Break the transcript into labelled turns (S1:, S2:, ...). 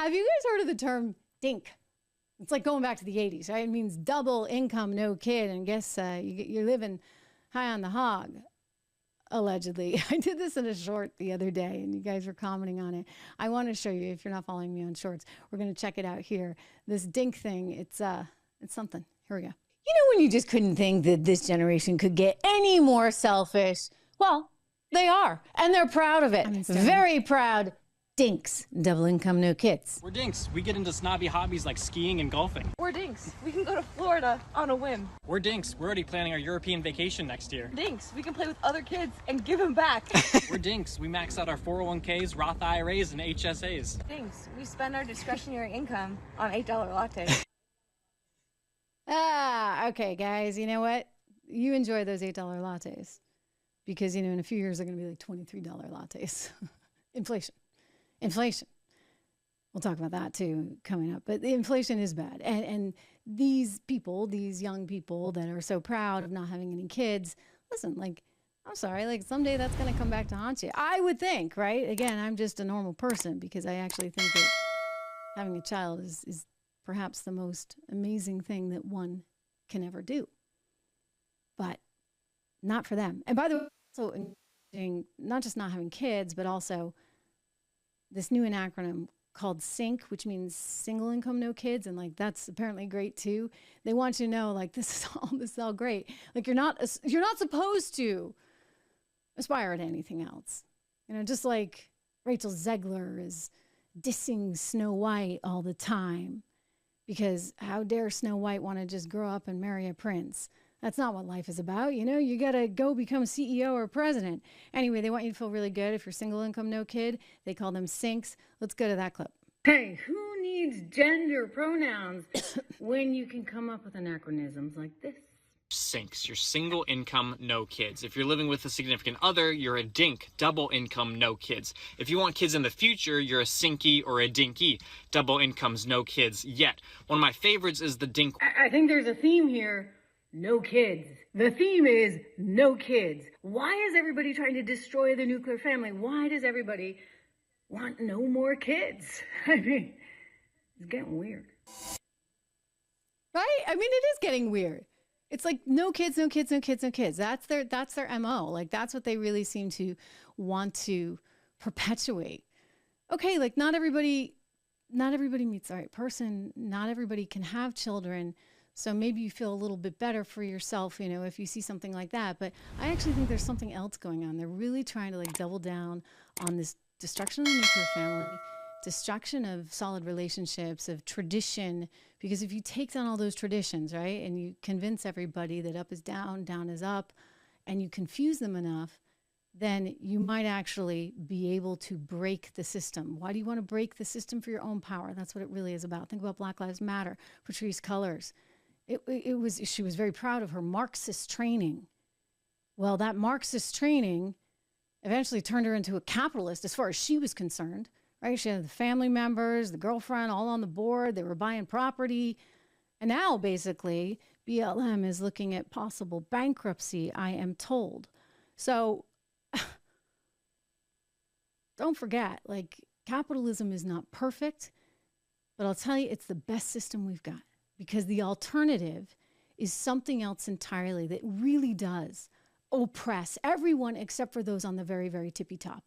S1: Have you guys heard of the term DINK? It's like going back to the 80s, right? It means double income, no kid. And guess you're living high on the hog, allegedly. I did this in a short the other day, and you guys were commenting on it. I want to show you, if you're not following me on shorts, we're going to check it out here. This DINK thing, it's something. Here we go. You know when you just couldn't think that this generation could get any more selfish? Well, they are, and they're proud of it. Very proud. DINKs, double income, no kids.
S2: We're DINKs. We get into snobby hobbies like skiing and golfing.
S3: We're DINKs. We can go to Florida on a whim.
S2: We're DINKs. We're already planning our European vacation next year.
S3: DINKs. We can play with other kids and give them back.
S2: We're DINKs. We max out our 401ks, Roth IRAs, and HSAs.
S3: DINKs. We spend our discretionary income on $8 lattes.
S1: Okay, guys, you know what? You enjoy those $8 lattes because, in a few years, they're going to be like $23 lattes. Inflation. We'll talk about that too coming up. But the inflation is bad. And these people, these young people that are so proud of not having any kids, listen, I'm sorry, someday that's going to come back to haunt you. I would think, right? Again, I'm just a normal person because I actually think that having a child is perhaps the most amazing thing that one can ever do. But not for them. And by the way, also not just not having kids, but also this new acronym called SINK, which means single income, no kids. And that's apparently great too. They want you to know this is all great. You're not supposed to aspire to anything else. Just like Rachel Zegler is dissing Snow White all the time because how dare Snow White want to just grow up and marry a prince? That's not what life is about. You got to go become CEO or president. Anyway, they want you to feel really good. If you're single income, no kid, they call them SINKs. Let's go to that clip. Hey, who needs gender pronouns when you can come up with anachronisms like this?
S2: SINKs. You're single income, no kids. If you're living with a significant other, you're a DINK, double income, no kids. If you want kids in the future, you're a SINKy or a DINKy, double incomes, no kids yet. One of my favorites is the DINK.
S1: I think there's a theme here. No kids. The theme is no kids. Why is everybody trying to destroy the nuclear family? Why does everybody want no more kids? It's getting weird. Right? It is getting weird. It's no kids, no kids, no kids, no kids. That's their MO. That's what they really seem to want to perpetuate. Okay, not everybody meets the right person. Not everybody can have children. So maybe you feel a little bit better for yourself, if you see something like that. But I actually think there's something else going on. They're really trying to double down on this destruction of the nuclear family, destruction of solid relationships, of tradition. Because if you take down all those traditions, right, and you convince everybody that up is down, down is up, and you confuse them enough, then you might actually be able to break the system. Why do you want to break the system? For your own power. That's what it really is about. Think about Black Lives Matter, Patrisse Cullors. She was very proud of her Marxist training. Well, that Marxist training eventually turned her into a capitalist as far as she was concerned, right? She had the family members, the girlfriend, all on the board. They were buying property. And now, basically, BLM is looking at possible bankruptcy, I am told. So don't forget, capitalism is not perfect, but I'll tell you, it's the best system we've got. Because the alternative is something else entirely that really does oppress everyone except for those on the very, very tippy top.